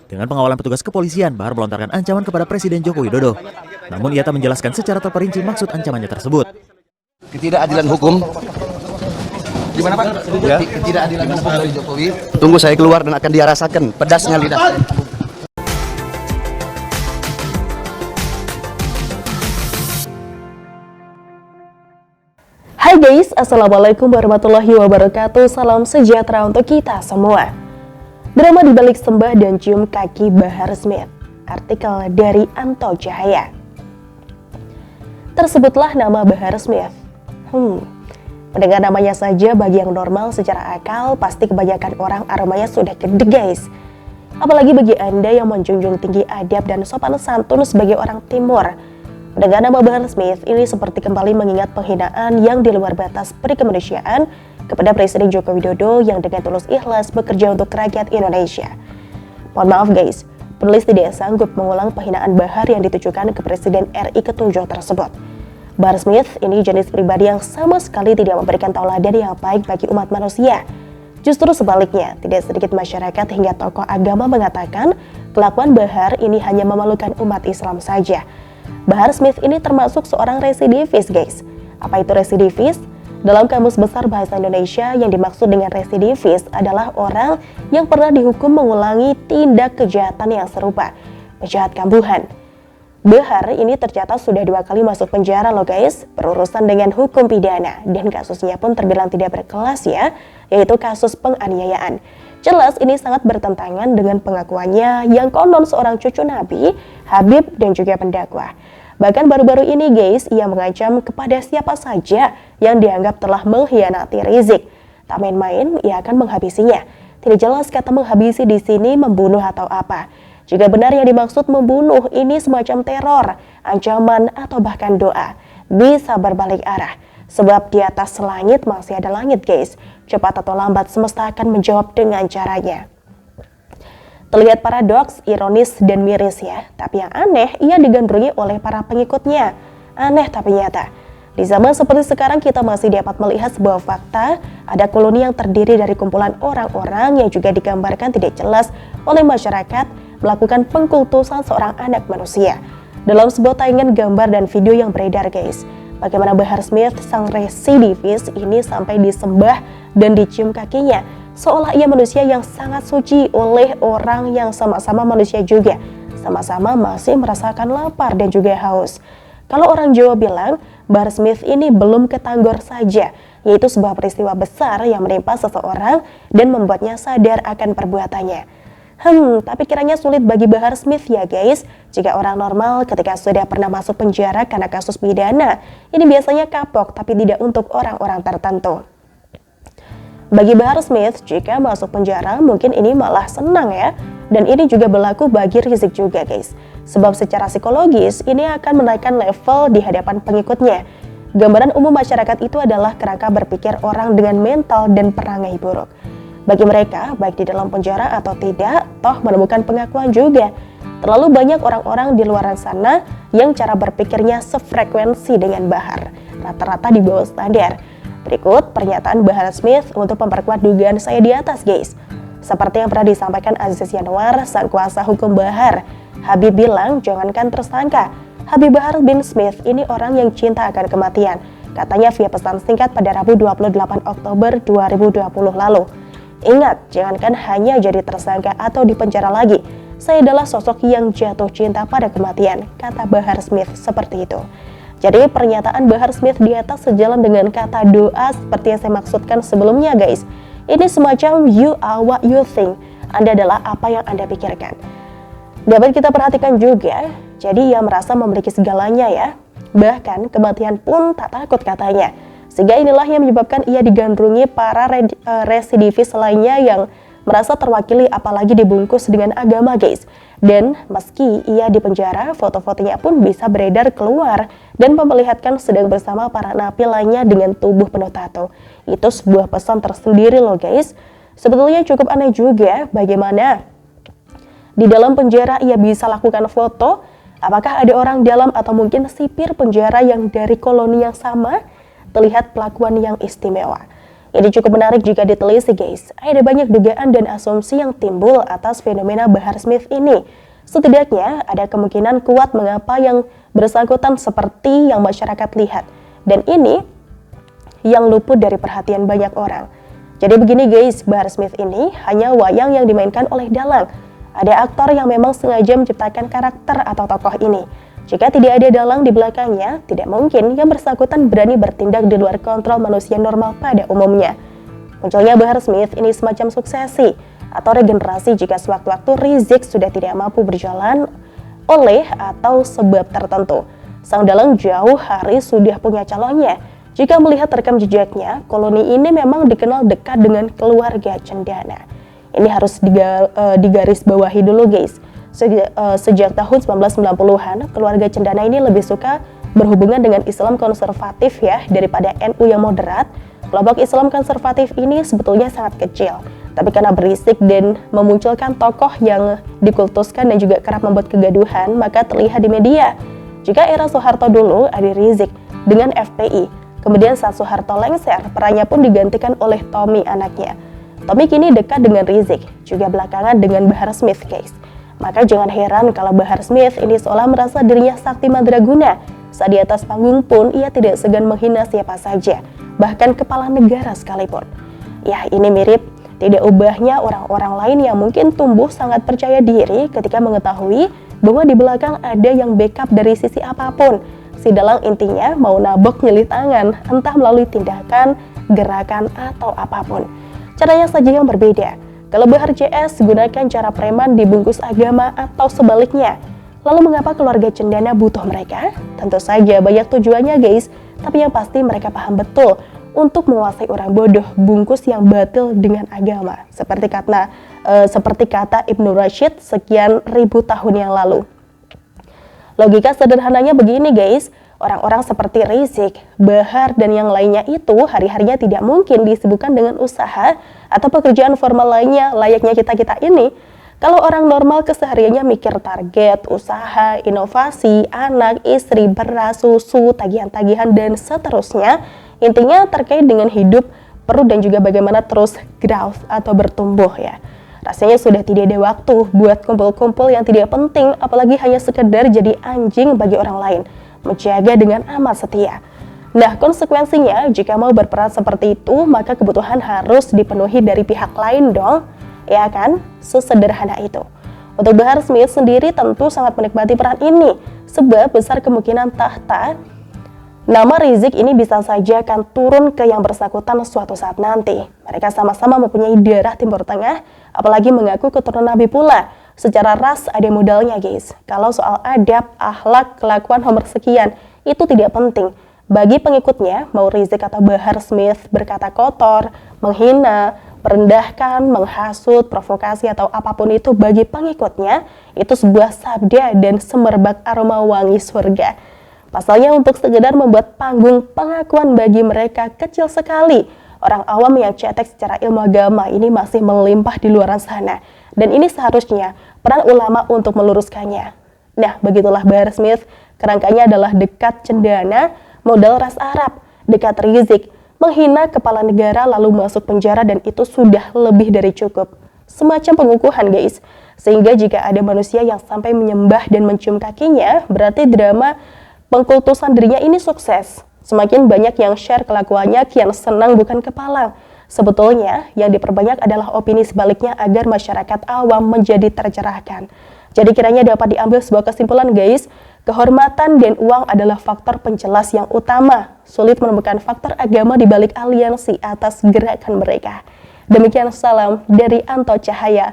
Dengan pengawalan petugas kepolisian, Bahar melontarkan ancaman kepada Presiden Joko Widodo. Namun ia tak menjelaskan secara terperinci maksud ancamannya tersebut. Ketidakadilan hukum. Gimana Pak? Ya. Ketidakadilan hukum dari Jokowi. Tunggu saya keluar dan akan dia rasakan pedasnya lidah. Hai guys, Assalamualaikum warahmatullahi wabarakatuh. Salam sejahtera untuk kita semua. Drama dibalik sembah dan cium kaki Bahar Smith. Artikel dari Anto Cahaya. Tersebutlah nama Bahar Smith. Mendengar namanya saja bagi yang normal secara akal, pasti kebanyakan orang aromanya sudah gede guys. Apalagi bagi Anda yang menjunjung tinggi adab dan sopan santun sebagai orang timur. Mendengar nama Bahar Smith ini seperti kembali mengingat penghinaan yang di luar batas perikemanusiaan kepada Presiden Joko Widodo yang dengan tulus ikhlas bekerja untuk rakyat Indonesia. Mohon maaf guys, penulis tidak sanggup mengulang penghinaan Bahar yang ditujukan ke Presiden RI ke-7 tersebut. Bahar Smith ini jenis pribadi yang sama sekali tidak memberikan tauladan yang baik bagi umat manusia. Justru sebaliknya, tidak sedikit masyarakat hingga tokoh agama mengatakan kelakuan Bahar ini hanya memalukan umat Islam saja. Bahar Smith ini termasuk seorang residivis guys. Apa itu residivis? Dalam Kamus Besar Bahasa Indonesia, yang dimaksud dengan residivis adalah orang yang pernah dihukum mengulangi tindak kejahatan yang serupa, penjahat kambuhan. Bahar ini tercatat sudah 2 kali masuk penjara loh guys, berurusan dengan hukum pidana, dan kasusnya pun terbilang tidak berkelas ya, yaitu kasus penganiayaan. Jelas ini sangat bertentangan dengan pengakuannya yang konon seorang cucu Nabi, Habib, dan juga pendakwah. Bahkan baru-baru ini guys, ia mengancam kepada siapa saja yang dianggap telah mengkhianati Rizik. Tak main-main, ia akan menghabisinya. Tidak jelas kata menghabisi di sini membunuh atau apa. Jika benar yang dimaksud membunuh ini semacam teror, ancaman, atau bahkan doa, bisa berbalik arah. Sebab di atas langit masih ada langit guys. Cepat atau lambat semesta akan menjawab dengan caranya. Terlihat paradoks, ironis, dan miris ya. Tapi yang aneh, ia digandrungi oleh para pengikutnya. Aneh tapi nyata. Di zaman seperti sekarang kita masih dapat melihat sebuah fakta, ada koloni yang terdiri dari kumpulan orang-orang yang juga digambarkan tidak jelas oleh masyarakat melakukan pengkultusan seorang anak manusia. Dalam sebuah tayangan gambar dan video yang beredar guys, bagaimana Bahar Smith sang residivis ini sampai disembah dan dicium kakinya, seolah ia manusia yang sangat suci oleh orang yang sama-sama manusia juga, sama-sama masih merasakan lapar dan juga haus. Kalau orang Jawa bilang, Bahar Smith ini belum ketanggor saja, yaitu sebuah peristiwa besar yang menimpa seseorang dan membuatnya sadar akan perbuatannya. Tapi kiranya sulit bagi Bahar Smith ya guys, jika orang normal ketika sudah pernah masuk penjara karena kasus pidana, ini biasanya kapok tapi tidak untuk orang-orang tertentu. Bagi Bahar Smith, jika masuk penjara mungkin ini malah senang ya. Dan ini juga berlaku bagi Rizik juga guys. Sebab secara psikologis ini akan menaikkan level di hadapan pengikutnya. Gambaran umum masyarakat itu adalah kerangka berpikir orang dengan mental dan perangai buruk. Bagi mereka, baik di dalam penjara atau tidak, toh menemukan pengakuan juga. Terlalu banyak orang-orang di luar sana yang cara berpikirnya sefrekuensi dengan Bahar. Rata-rata di bawah standar. Berikut pernyataan Bahar Smith untuk memperkuat dugaan saya di atas guys. Seperti yang pernah disampaikan Aziz Yanuar, sang kuasa hukum Bahar. Habib bilang jangankan tersangka, Habib Bahar bin Smith ini orang yang cinta akan kematian. Katanya via pesan singkat pada Rabu 28 Oktober 2020 lalu. Ingat, jangankan hanya jadi tersangka atau dipenjara lagi. Saya adalah sosok yang jatuh cinta pada kematian, kata Bahar Smith seperti itu. Jadi pernyataan Bahar Smith di atas sejalan dengan kata doa seperti yang saya maksudkan sebelumnya guys. Ini semacam you are what you think. Anda adalah apa yang Anda pikirkan. Dapat kita perhatikan juga, jadi ia merasa memiliki segalanya ya. Bahkan kematian pun tak takut katanya. Sehingga inilah yang menyebabkan ia digandrungi para residivis lainnya yang merasa terwakili apalagi dibungkus dengan agama guys. Dan meski ia di penjara, foto-fotonya pun bisa beredar keluar dan memperlihatkan sedang bersama para napi lainnya dengan tubuh penuh tato. Itu sebuah pesan tersendiri loh guys. Sebetulnya cukup aneh juga bagaimana di dalam penjara ia bisa lakukan foto. Apakah ada orang dalam atau mungkin sipir penjara yang dari koloni yang sama? Terlihat pelakuan yang istimewa. Ini cukup menarik jika ditelisik guys. Ada banyak dugaan dan asumsi yang timbul atas fenomena Bahar Smith ini. Setidaknya ada kemungkinan kuat mengapa yang bersangkutan seperti yang masyarakat lihat. Dan ini yang luput dari perhatian banyak orang. Jadi begini guys, Bahar Smith ini hanya wayang yang dimainkan oleh dalang. Ada aktor yang memang sengaja menciptakan karakter atau tokoh ini. Jika tidak ada dalang di belakangnya, tidak mungkin yang bersangkutan berani bertindak di luar kontrol manusia normal pada umumnya. Munculnya Bahar Smith ini semacam suksesi atau regenerasi jika sewaktu-waktu Rizik sudah tidak mampu berjalan oleh atau sebab tertentu. Sang dalang jauh hari sudah punya calonnya. Jika melihat rekam jejaknya, koloni ini memang dikenal dekat dengan keluarga Cendana. Ini harus digarisbawahi dulu guys. Sejak tahun 1990-an, keluarga Cendana ini lebih suka berhubungan dengan Islam konservatif ya daripada NU yang moderat. Kelompok Islam konservatif ini sebetulnya sangat kecil, tapi karena berisik dan memunculkan tokoh yang dikultuskan dan juga kerap membuat kegaduhan, maka terlihat di media. Jika era Soeharto dulu ada Rizik dengan FPI, kemudian saat Soeharto lengser, perannya pun digantikan oleh Tommy anaknya. Tommy kini dekat dengan Rizik, juga belakangan dengan Bahar Smith guys. Maka jangan heran kalau Bahar Smith ini seolah merasa dirinya sakti mandraguna. Saat di atas panggung pun ia tidak segan menghina siapa saja, bahkan kepala negara sekalipun. Ya, ini mirip tidak ubahnya orang-orang lain yang mungkin tumbuh sangat percaya diri ketika mengetahui bahwa di belakang ada yang backup dari sisi apapun. Si dalang intinya mau nabok nyelih tangan, entah melalui tindakan, gerakan, atau apapun. Caranya saja yang berbeda. Kalau Bahar CS gunakan cara preman dibungkus agama atau sebaliknya. Lalu mengapa keluarga Cendana butuh mereka? Tentu saja banyak tujuannya guys, tapi yang pasti mereka paham betul untuk menguasai orang bodoh bungkus yang batil dengan agama. Seperti kata Ibnu Rashid sekian ribu tahun yang lalu. Logika sederhananya begini guys, orang-orang seperti Rizik, Bahar, dan yang lainnya itu hari-harinya tidak mungkin disibukkan dengan usaha atau pekerjaan formal lainnya layaknya kita-kita ini. Kalau orang normal kesehariannya mikir target, usaha, inovasi, anak, istri, beras, susu, tagihan-tagihan, dan seterusnya, intinya terkait dengan hidup, perut, dan juga bagaimana terus growth atau bertumbuh ya. Rasanya sudah tidak ada waktu buat kumpul-kumpul yang tidak penting, apalagi hanya sekedar jadi anjing bagi orang lain, menjaga dengan amat setia. Nah, konsekuensinya jika mau berperan seperti itu, maka kebutuhan harus dipenuhi dari pihak lain dong, ya kan? Sesederhana itu. Untuk Bahar Smith sendiri tentu sangat menikmati peran ini, sebab besar kemungkinan tahta nama Rizik ini bisa saja akan turun ke yang bersangkutan suatu saat nanti. Mereka sama-sama mempunyai darah Timur Tengah, apalagi mengaku keturunan Nabi pula. Secara ras ada modalnya guys. Kalau soal adab, akhlak, kelakuan nomor sekian, itu tidak penting. Bagi pengikutnya, mau Rizik atau Bahar Smith berkata kotor, menghina, merendahkan, menghasut, provokasi, atau apapun itu bagi pengikutnya, itu sebuah sabda dan semerbak aroma wangi surga. Pasalnya untuk sekedar membuat panggung pengakuan bagi mereka kecil sekali. Orang awam yang cetek secara ilmu agama ini masih melimpah di luar sana. Dan ini seharusnya peran ulama untuk meluruskannya. Nah, begitulah Bahar Smith. Kerangkanya adalah dekat Cendana, modal ras Arab, dekat Rizik, menghina kepala negara lalu masuk penjara dan itu sudah lebih dari cukup. Semacam pengukuhan guys. Sehingga jika ada manusia yang sampai menyembah dan mencium kakinya, berarti drama pengkultusan dirinya ini sukses. Semakin banyak yang share kelakuannya, kian senang bukan kepala. Sebetulnya yang diperbanyak adalah opini sebaliknya agar masyarakat awam menjadi tercerahkan. Jadi kiranya dapat diambil sebuah kesimpulan guys, kehormatan dan uang adalah faktor penjelas yang utama. Sulit menemukan faktor agama di balik aliansi atas gerakan mereka. Demikian salam dari Anto Cahaya.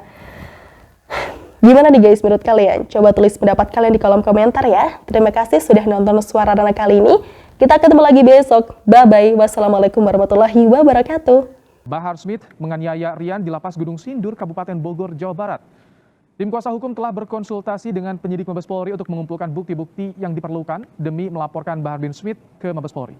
Gimana nih guys menurut kalian? Coba tulis pendapat kalian di kolom komentar ya. Terima kasih sudah nonton Suara Dana kali ini. Kita ketemu lagi besok. Bye-bye. Wassalamualaikum warahmatullahi wabarakatuh. Bahar Smith menganiaya Rian di Lapas Gunung Sindur, Kabupaten Bogor, Jawa Barat. Tim kuasa hukum telah berkonsultasi dengan penyidik Mabes Polri untuk mengumpulkan bukti-bukti yang diperlukan demi melaporkan Bahar bin Smith ke Mabes Polri.